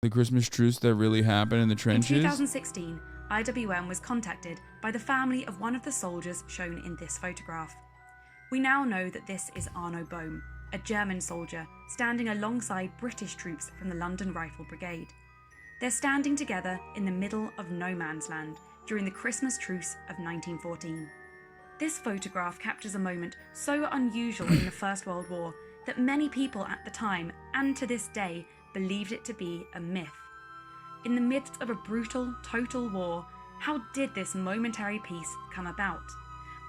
The Christmas truce that really happened in the trenches? In 2016, IWM was contacted by the family of one of the soldiers shown in this photograph. We now know that this is Arno Bohm, a German soldier standing alongside British troops from the London Rifle Brigade. They're standing together in the middle of no man's land during the Christmas Truce of 1914. This photograph captures a moment so unusual in the First World War that many people at the time, and to this day, believed it to be a myth. In the midst of a brutal, total war, how did this momentary peace come about?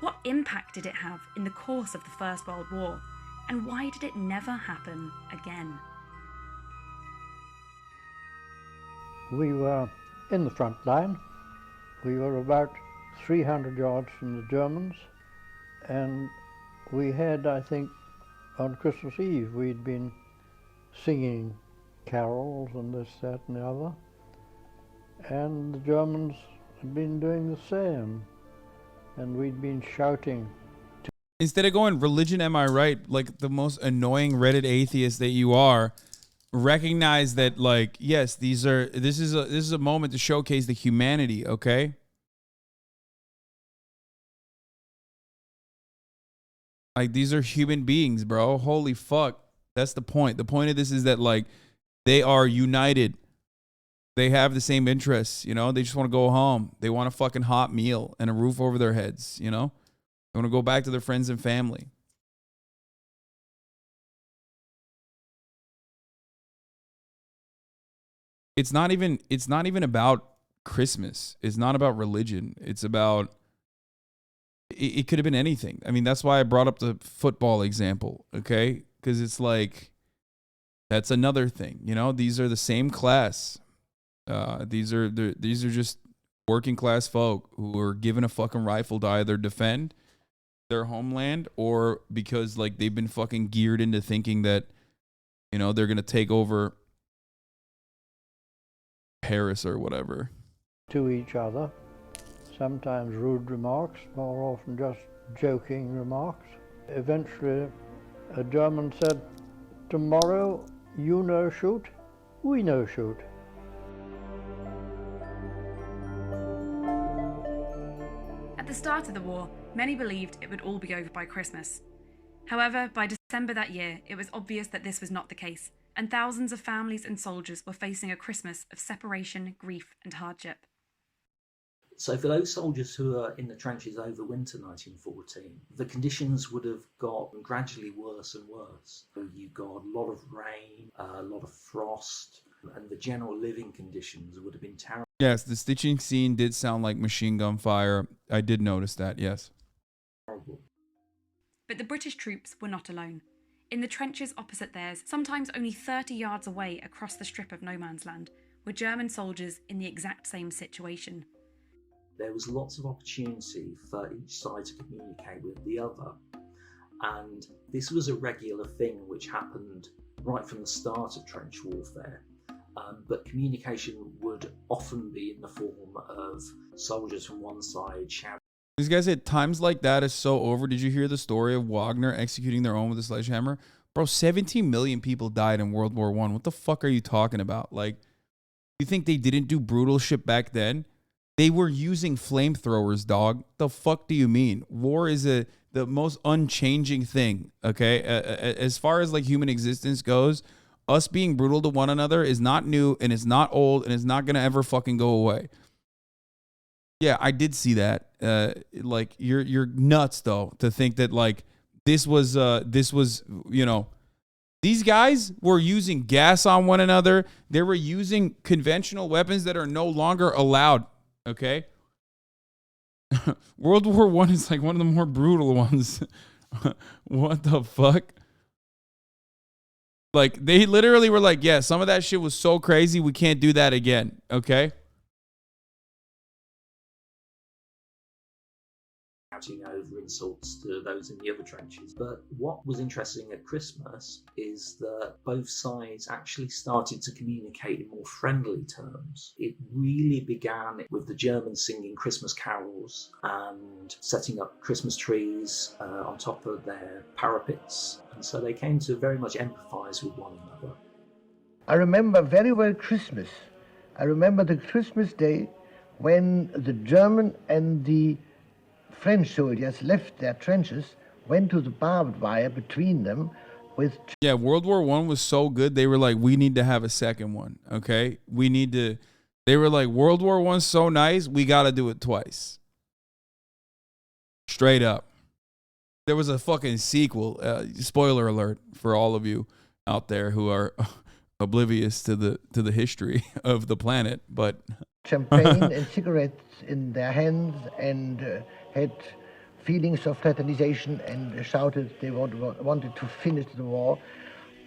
What impact did it have in the course of the First World War? And why did it never happen again? We were in the front line. We were about 300 yards from the Germans, and we had, I think, on Christmas Eve, we'd been singing carols and this, that and the other, and the Germans had been doing the same, and we'd been shouting. Instead of going, religion, am I right? Like the most annoying Reddit atheist that you are, recognize that, like, yes, this is a moment to showcase the humanity, okay? Like, these are human beings, bro. Holy fuck. That's the point. The point of this is that, like, they are united. They have the same interests, you know? They just want to go home. They want a fucking hot meal and a roof over their heads, you know? They want to go back to their friends and family. It's not even about Christmas. It's not about religion. It's about, it could have been anything. I mean, that's why I brought up the football example, okay? Because it's like, that's another thing, you know? These are the same class. These are just working class folk who are given a fucking rifle to either defend their homeland or because, like, they've been fucking geared into thinking that, you know, they're going to take over Paris or whatever. To each other, sometimes rude remarks, more often just joking remarks. Eventually, a German said, "Tomorrow, you no shoot, we no shoot." At the start of the war, many believed it would all be over by Christmas. However, by December that year, it was obvious that this was not the case, and thousands of families and soldiers were facing a Christmas of separation, grief, and hardship. So for those soldiers who are in the trenches over winter 1914, the conditions would have got gradually worse and worse. You got a lot of rain, a lot of frost, and the general living conditions would have been terrible. Yes, the stitching scene did sound like machine gun fire. I did notice that, yes. But the British troops were not alone. In the trenches opposite theirs, sometimes only 30 yards away across the strip of no man's land, were German soldiers in the exact same situation. There was lots of opportunity for each side to communicate with the other. And this was a regular thing which happened right from the start of trench warfare. But communication would often be in the form of soldiers from one side shouting. These guys said times like that is so over. Did you hear the story of Wagner executing their own with a sledgehammer? Bro, 17 million people died in World War I. What the fuck are you talking about? Like, you think they didn't do brutal shit back then? They were using flamethrowers, dog. The fuck do you mean? War is the most unchanging thing, okay? As far as, like, human existence goes, us being brutal to one another is not new, and it's not old, and it's not going to ever fucking go away. Yeah, I did see that. Like, you're nuts, though, to think that, like, this was, you know, these guys were using gas on one another. They were using conventional weapons that are no longer allowed, okay? World War I is, like, one of the more brutal ones. What the fuck? Like, they literally were like, yeah, some of that shit was so crazy, we can't do that again, okay? Shouting over insults to those in the other trenches. But what was interesting at Christmas is that both sides actually started to communicate in more friendly terms. It really began with the Germans singing Christmas carols and setting up Christmas trees on top of their parapets. And so they came to very much empathise with one another. I remember very well Christmas. I remember the Christmas day when the German and the French soldiers left their trenches, went to the barbed wire between them with... Yeah, World War I was so good, they were like, we need to have a second one, okay? We need to... They were like, World War I's so nice, we got to do it twice. Straight up. There was a fucking sequel. Spoiler alert for all of you out there who are oblivious to the history of the planet, but... champagne and cigarettes in their hands and had feelings of fraternization and shouted they wanted to finish the war.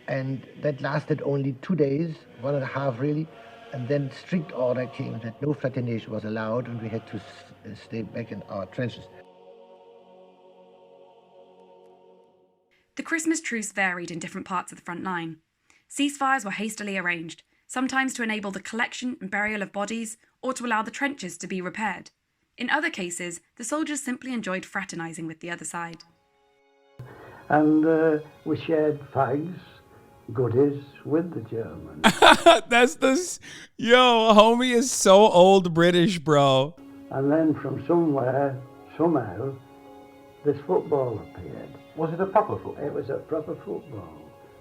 And that lasted only 2 days, 1.5 really. And then strict order came that no fraternization was allowed and we had to stay back in our trenches. The Christmas truce varied in different parts of the front line. Ceasefires were hastily arranged, sometimes to enable the collection and burial of bodies or to allow the trenches to be repaired. In other cases, the soldiers simply enjoyed fraternizing with the other side. And we shared fags, goodies with the Germans. That's the... Yo, homie is so old British, bro. And then from somewhere, somehow, this football appeared. Was it a proper football? It was a proper football.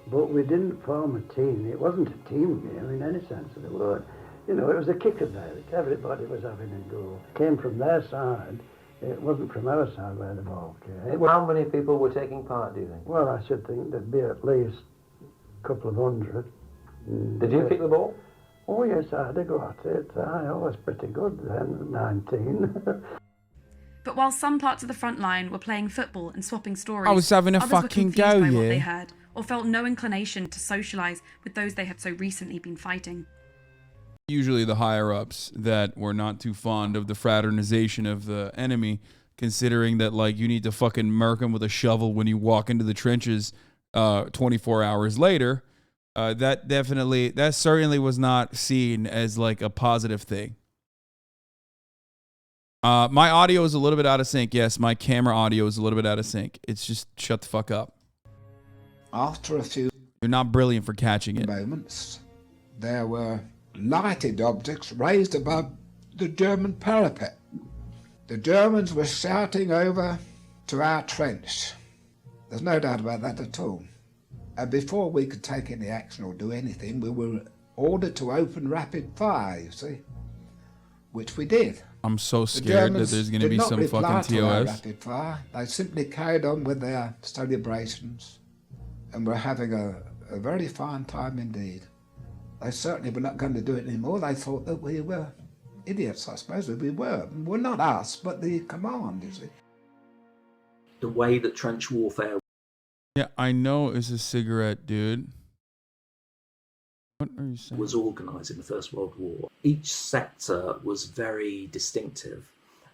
But we didn't form a team. It wasn't a team game in any sense of the word. You know, it was a kickabout. Everybody was having a go. It came from their side. It wasn't from our side where the ball came. How many people were taking part, do you think? Well, I should think there'd be at least a couple of hundred. Did you kick the ball? Oh, yes, I had a go at it. I was pretty good then, 19. But while some parts of the front line were playing football and swapping stories, I was having a others were fucking confused go, by what yeah. they heard, or felt no inclination to socialise with those they had so recently been fighting. Usually the higher-ups that were not too fond of the fraternization of the enemy, considering that, like, you need to fucking murk them with a shovel when you walk into the trenches 24 hours later, that certainly was not seen as, like, a positive thing. My audio is a little bit out of sync. Yes, my camera audio is a little bit out of sync. It's just shut the fuck up. After a few You're not brilliant for catching it. moments, there were lighted objects raised above the German parapet. The Germans were shouting over to our trench. There's no doubt about that at all. And before we could take any action or do anything, we were ordered to open rapid fire, you see, which we did. I'm so scared that there's going to be some fucking Our TOS. rapid fire. They simply carried on with their celebrations and were having a very fine time indeed. They certainly were not going to do it anymore. They thought that we were idiots, I suppose we were. Well, not us, but the command, you see. The way that trench warfare Yeah, I know it's a cigarette, dude. What are you saying? was organised in the First World War, each sector was very distinctive,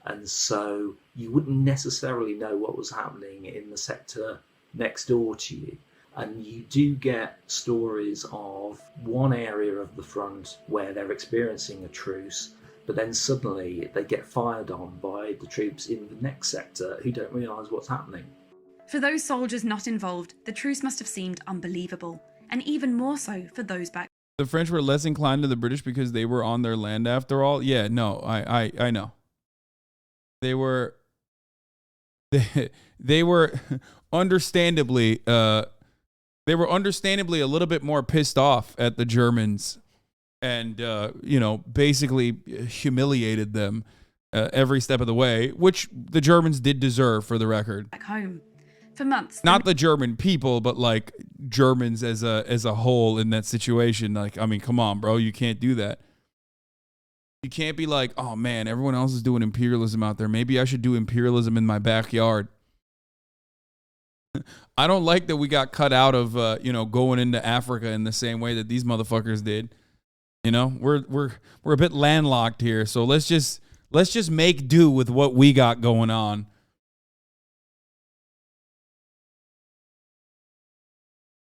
and so you wouldn't necessarily know what was happening in the sector next door to you. And you do get stories of one area of the front where they're experiencing a truce, but then suddenly they get fired on by the troops in the next sector who don't realise what's happening. For those soldiers not involved, the truce must have seemed unbelievable, and even more so for those back. The French were less inclined to the British because they were on their land after all. Yeah, no, I know. They were understandably a little bit more pissed off at the Germans and basically humiliated them every step of the way, which the Germans did deserve, for the record. Back home. For months. Not the German people, but like Germans as a whole in that situation. Like, I mean, come on, bro, you can't do that. You can't be like, oh man, everyone else is doing imperialism out there. Maybe I should do imperialism in my backyard. I don't like that we got cut out of going into Africa in the same way that these motherfuckers did. You know, we're a bit landlocked here, so let's just make do with what we got going on.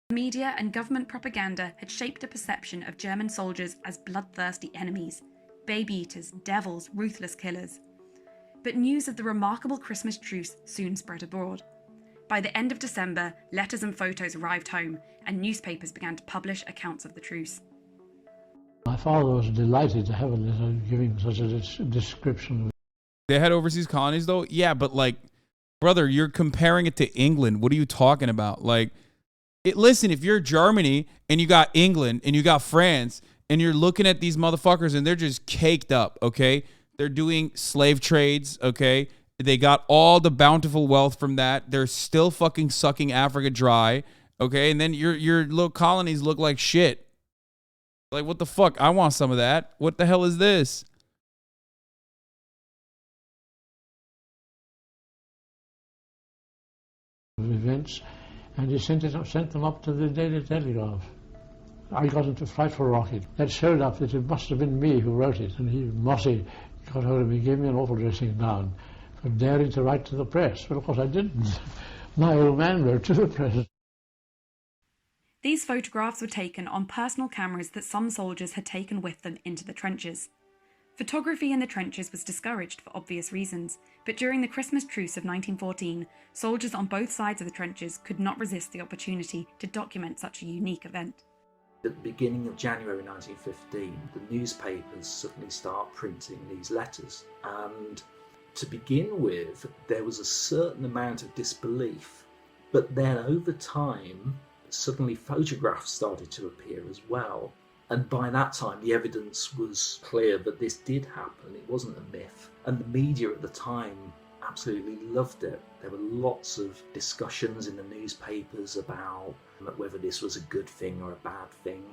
Media and government propaganda had shaped a perception of German soldiers as bloodthirsty enemies, baby eaters, devils, ruthless killers. But news of the remarkable Christmas truce soon spread abroad. By the end of December, letters and photos arrived home, and newspapers began to publish accounts of the truce. My father was delighted to have a letter giving such a description. They had overseas colonies though? Yeah, but like, brother, you're comparing it to England. What are you talking about? Like, listen, if you're Germany and you got England and you got France and you're looking at these motherfuckers and they're just caked up, okay? They're doing slave trades, okay? They got all the bountiful wealth from that. They're still fucking sucking Africa dry, okay? And then your little colonies look like shit. Like, what the fuck? I want some of that. What the hell is this? Events, and he sent them up to the Daily Telegraph. I got into a frightful rocket. That showed up that it must have been me who wrote it, and Mossy got hold of me, gave me an awful dressing down for daring to write to the press. But of course I didn't. My old man wrote to the press. These photographs were taken on personal cameras that some soldiers had taken with them into the trenches. Photography in the trenches was discouraged for obvious reasons, but during the Christmas Truce of 1914, soldiers on both sides of the trenches could not resist the opportunity to document such a unique event. At the beginning of January 1915, the newspapers suddenly start printing these letters, and to begin with, there was a certain amount of disbelief, but then over time, suddenly photographs started to appear as well. And by that time, the evidence was clear that this did happen. It wasn't a myth. And the media at the time absolutely loved it. There were lots of discussions in the newspapers about whether this was a good thing or a bad thing.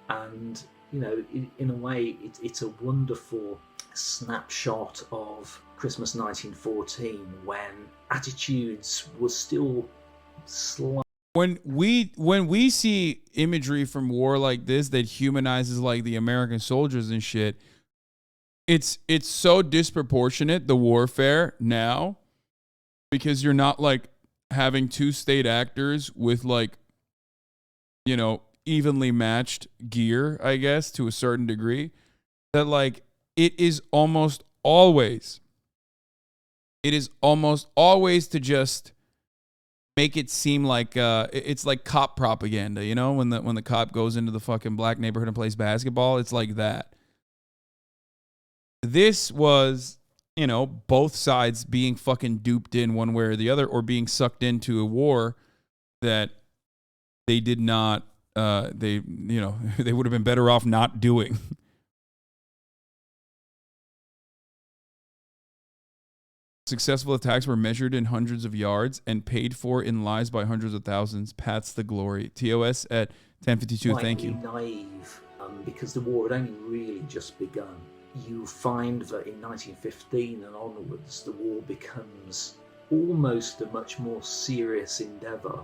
And, you know, in a way, it's a wonderful snapshot of Christmas 1914 when attitudes were still slightly... When we see imagery from war like this that humanizes like the American soldiers and shit, it's so disproportionate, the warfare now, because you're not like having two state actors with like, you know, evenly matched gear, I guess, to a certain degree, that like it is almost always to just make it seem like it's like cop propaganda, you know, when the cop goes into the fucking black neighborhood and plays basketball, it's like that. This was, you know, both sides being fucking duped in one way or the other, or being sucked into a war that they did not they would have been better off not doing. Successful attacks were measured in hundreds of yards and paid for in lives by hundreds of thousands. Pat's the glory. TOS at 1052. Thank you. Naive, because the war had only really just begun. You find that in 1915 and onwards, the war becomes almost a much more serious endeavour.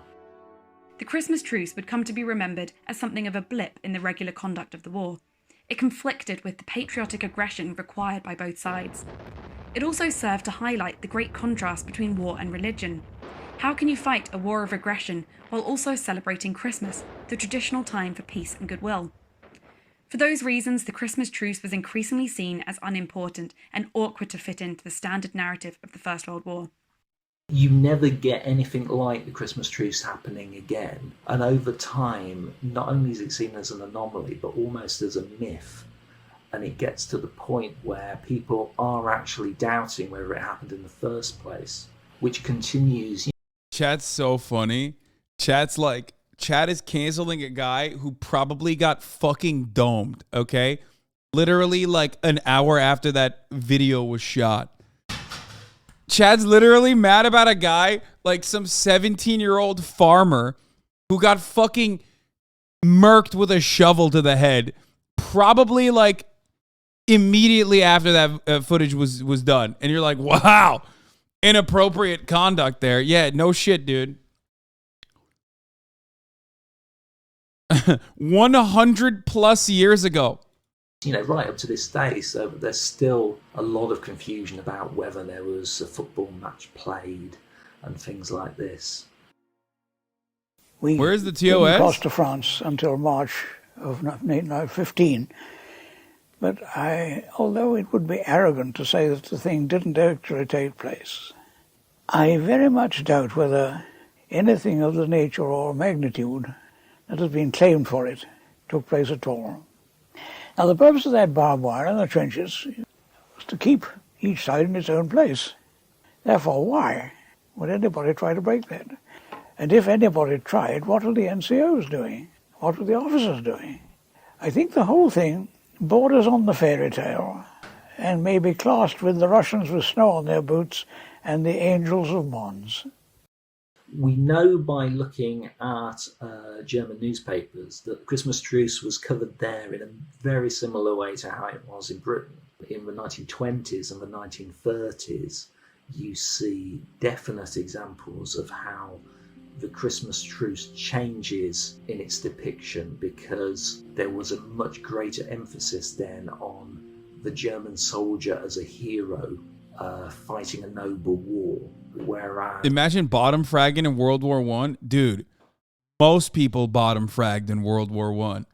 The Christmas Truce would come to be remembered as something of a blip in the regular conduct of the war. It conflicted with the patriotic aggression required by both sides. It also served to highlight the great contrast between war and religion. How can you fight a war of aggression while also celebrating Christmas, the traditional time for peace and goodwill? For those reasons, the Christmas Truce was increasingly seen as unimportant and awkward to fit into the standard narrative of the First World War. You never get anything like the Christmas Truce happening again. And over time, not only is it seen as an anomaly, but almost as a myth. And it gets to the point where people are actually doubting whether it happened in the first place, which continues. Chat's so funny. Chat is canceling a guy who probably got fucking domed, okay? Literally like an hour after that video was shot. Chad's literally mad about a guy, like some 17-year-old farmer who got fucking murked with a shovel to the head. Probably like immediately after that footage was done. And you're like, wow, inappropriate conduct there. Yeah, no shit, dude. 100 plus years ago. You know, right up to this day, so there's still a lot of confusion about whether there was a football match played and things like this. Where's the TOS? We didn't cross to France until March of 1915. But although it would be arrogant to say that the thing didn't actually take place, I very much doubt whether anything of the nature or magnitude that has been claimed for it took place at all. Now, the purpose of that barbed wire in the trenches was to keep each side in its own place. Therefore, why would anybody try to break that? And if anybody tried, what were the NCOs doing? What were the officers doing? I think the whole thing borders on the fairy tale and may be classed with the Russians with snow on their boots and the angels of Mons. We know by looking at German newspapers that the Christmas Truce was covered there in a very similar way to how it was in Britain. In the 1920s and the 1930s, you see definite examples of how the Christmas Truce changes in its depiction, because there was a much greater emphasis then on the German soldier as a hero fighting a noble war. Whereas imagine bottom fragging in World War I. Dude, most people bottom fragged in World War I.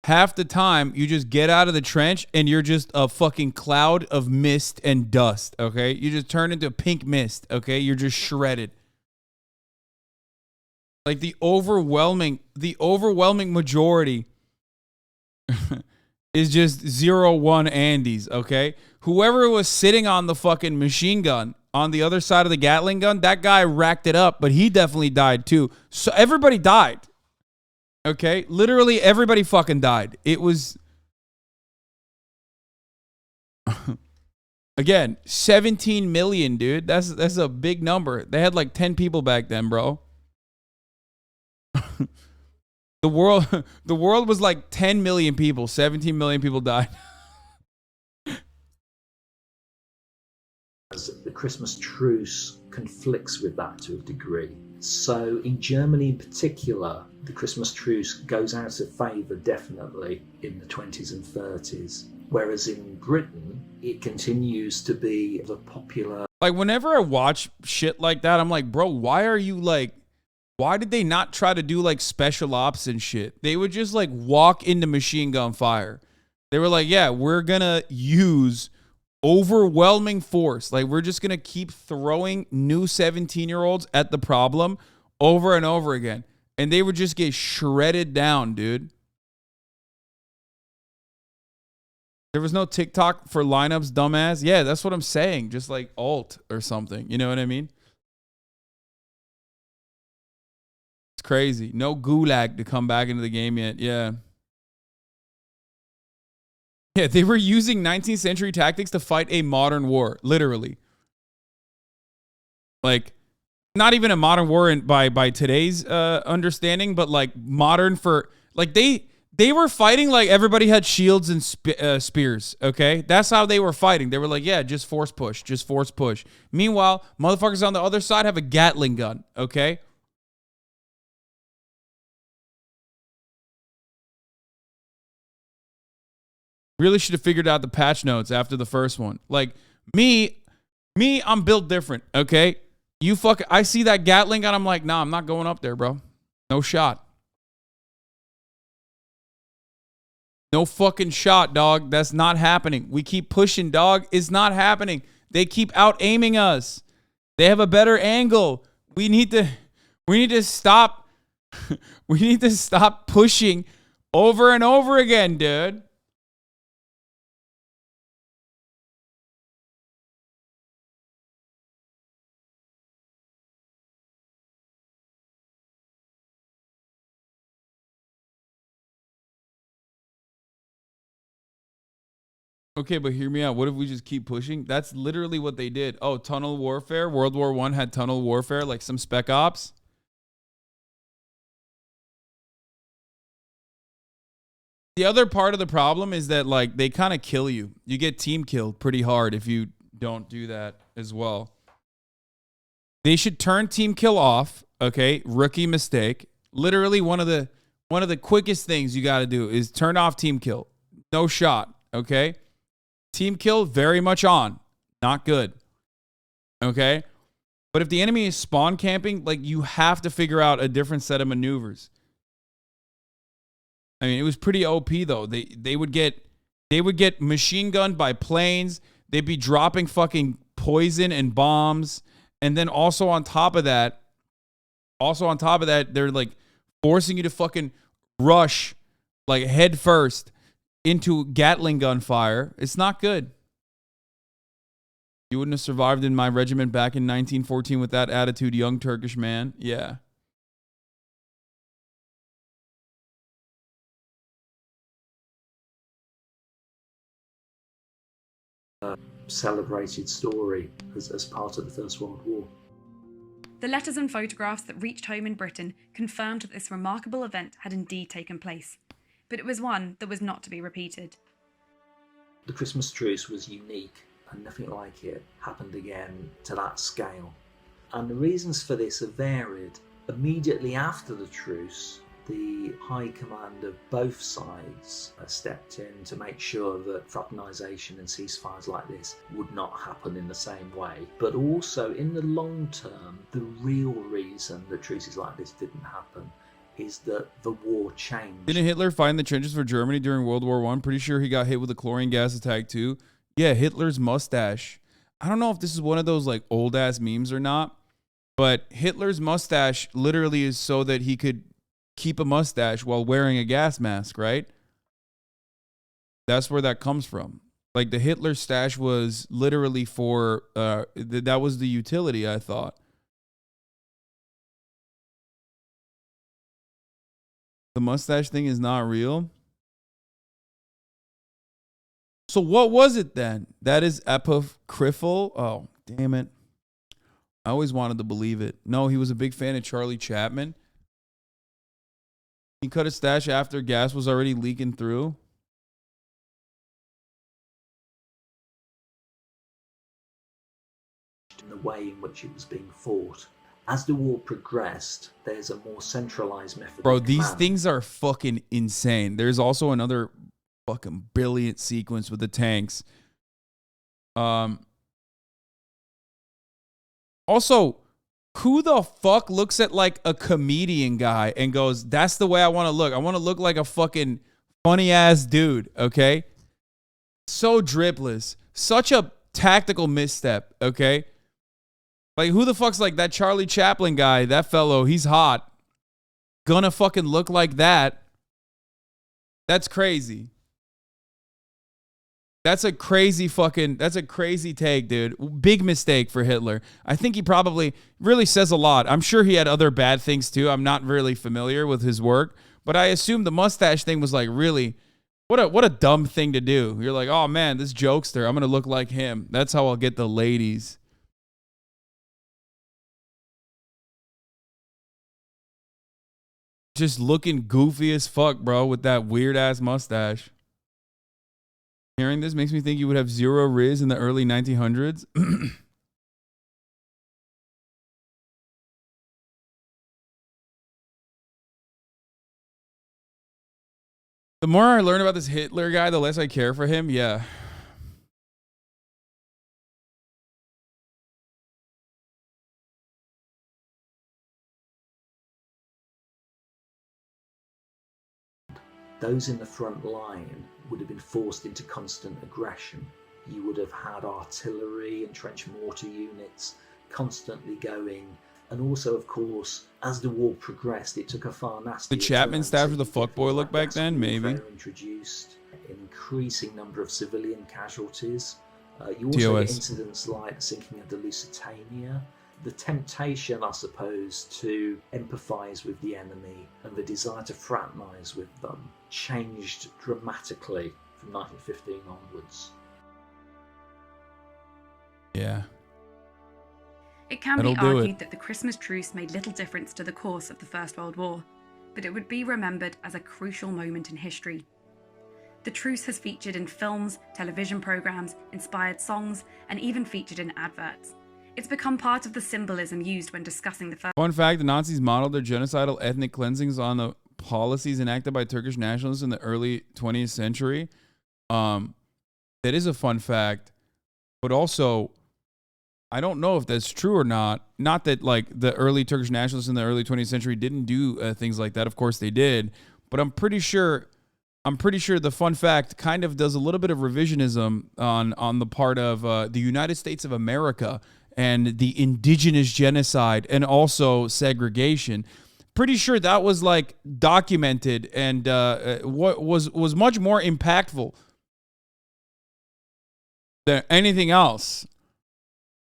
Half the time, you just get out of the trench and you're just a fucking cloud of mist and dust, okay? You just turn into pink mist, okay? You're just shredded. Like the overwhelming majority is just 0-1 Andes, okay? Whoever was sitting on the fucking machine gun on the other side of the Gatling gun, that guy racked it up, but he definitely died too. So everybody died. Okay? Literally everybody fucking died. It was again, 17 million, dude. That's a big number. They had like 10 people back then, bro. The world was like 10 million people. 17 million people died. The Christmas Truce conflicts with that to a degree. So in Germany in particular, the Christmas Truce goes out of favour definitely in the 20s and 30s. Whereas in Britain, it continues to be the popular... Like whenever I watch shit like that, I'm like, bro, why did they not try to do like special ops and shit? They would just like walk into machine gun fire. They were like, yeah, we're gonna use overwhelming force. Like we're just gonna keep throwing new 17-year-olds at the problem over and over again. And they would just get shredded down, dude. There was no TikTok for lineups, dumbass. Yeah, that's what I'm saying. Just like alt or something. You know what I mean? It's crazy. No gulag to come back into the game yet. Yeah. Yeah, they were using 19th century tactics to fight a modern war, literally. Like, not even a modern war by today's understanding, but like modern for, like they were fighting like everybody had shields and spears, okay? That's how they were fighting. They were like, yeah, just force push, just force push. Meanwhile, motherfuckers on the other side have a Gatling gun, okay? Really should have figured out the patch notes after the first one. Like, me, I'm built different, okay? I see that Gatling gun, I'm like, nah, I'm not going up there, bro. No shot. No fucking shot, dog. That's not happening. We keep pushing, dog. It's not happening. They keep out-aiming us. They have a better angle. We need to stop. We need to stop pushing over and over again, dude. Okay, but hear me out. What if we just keep pushing? That's literally what they did. Oh, tunnel warfare. World War I had tunnel warfare, like some spec ops. The other part of the problem is that like they kind of kill you. You get team killed pretty hard if you don't do that as well. They should turn team kill off. Okay, rookie mistake. Literally one of the quickest things you got to do is turn off team kill. No shot. Okay. Team kill, very much on. Not good. Okay? But if the enemy is spawn camping, like you have to figure out a different set of maneuvers. I mean, it was pretty OP though. They would get machine gunned by planes. They'd be dropping fucking poison and bombs. And then also on top of that, they're like forcing you to fucking rush like head first into Gatling gun fire. It's not good. You wouldn't have survived in my regiment back in 1914 with that attitude, young Turkish man. Yeah. Celebrated story as part of the First World War. The letters and photographs that reached home in Britain confirmed that this remarkable event had indeed taken place, but it was one that was not to be repeated. The Christmas Truce was unique, and nothing like it happened again to that scale. And the reasons for this are varied. Immediately after the truce, the high command of both sides stepped in to make sure that fraternisation and ceasefires like this would not happen in the same way. But also, in the long term, the real reason that truces like this didn't happen is that the war changed. Didn't Hitler find the trenches for Germany during World War I? Pretty sure he got hit with a chlorine gas attack too. Yeah, Hitler's mustache. I don't know if this is one of those like old ass memes or not, but Hitler's mustache literally is so that he could keep a mustache while wearing a gas mask, right? That's where that comes from. Like the Hitler stash was literally for, that was the utility, I thought. The mustache thing is not real. So what was it then? That is apocryphal? Oh, damn it. I always wanted to believe it. No, he was a big fan of Charlie Chaplin. He cut his stash after gas was already leaking through. In the way in which it was being fought. As the war progressed, there's a more centralized method. Bro, these things are fucking insane. There's also another fucking brilliant sequence with the tanks. Also, who the fuck looks at like a comedian guy and goes, that's the way I want to look. I want to look like a fucking funny ass dude, okay? So dripless. Such a tactical misstep, okay? Like, who the fuck's like that Charlie Chaplin guy, that fellow, he's hot. Gonna fucking look like that. That's crazy. That's a crazy take, dude. Big mistake for Hitler. I think he probably really says a lot. I'm sure he had other bad things too. I'm not really familiar with his work, but I assume the mustache thing was like really, what a dumb thing to do. You're like, oh man, this jokester, I'm going to look like him. That's how I'll get the ladies. Just looking goofy as fuck, bro, with that weird ass mustache. Hearing this makes me think you would have zero riz in the early 1900s. The more I learn about this Hitler guy, the less I care for him. Yeah. Those in the front line would have been forced into constant aggression. You would have had artillery and trench mortar units constantly going. And also, of course, as the war progressed, it took a far nastier The Chapman staff with the fuckboy look back gas then, maybe. warfare introduced an increasing number of civilian casualties. You also get incidents like the sinking of the Lusitania. The temptation, I suppose, to empathise with the enemy and the desire to fraternise with them changed dramatically from 1915 onwards. Yeah. It can be argued that the Christmas Truce made little difference to the course of the First World War, but it would be remembered as a crucial moment in history. The truce has featured in films, television programmes, inspired songs, and even featured in adverts. It's become part of the symbolism used when discussing the first. Fun fact, the Nazis modeled their genocidal ethnic cleansings on the policies enacted by Turkish nationalists in the early 20th century. That is a fun fact, but also, I don't know if that's true or not. Not that like the early Turkish nationalists in the early 20th century didn't do things like that. Of course they did, but I'm pretty sure the fun fact kind of does a little bit of revisionism on the part of the United States of America and the indigenous genocide and also segregation. pretty sure that was like documented and what was much more impactful than anything else.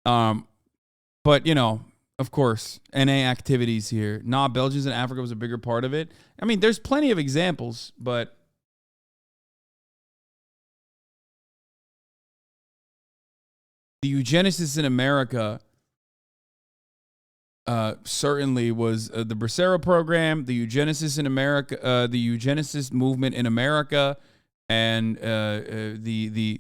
But you know, of course, NA activities here. Nah, Belgians in Africa was a bigger part of it. I mean, there's plenty of examples, but the eugenicists in America certainly was the Bracero program, the eugenicists in America, the eugenicist movement in America, and the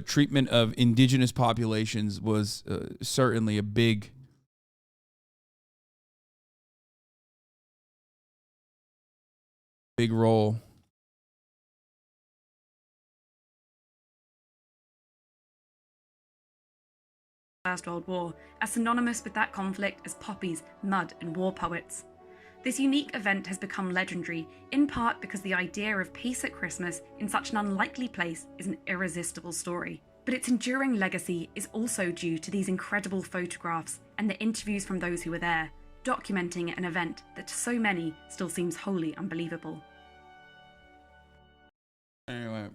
treatment of indigenous populations was certainly a big role. First World War, as synonymous with that conflict as poppies, mud, and war poets. This unique event has become legendary, in part because the idea of peace at Christmas in such an unlikely place is an irresistible story. But its enduring legacy is also due to these incredible photographs and the interviews from those who were there, documenting an event that to so many still seems wholly unbelievable. Anyway.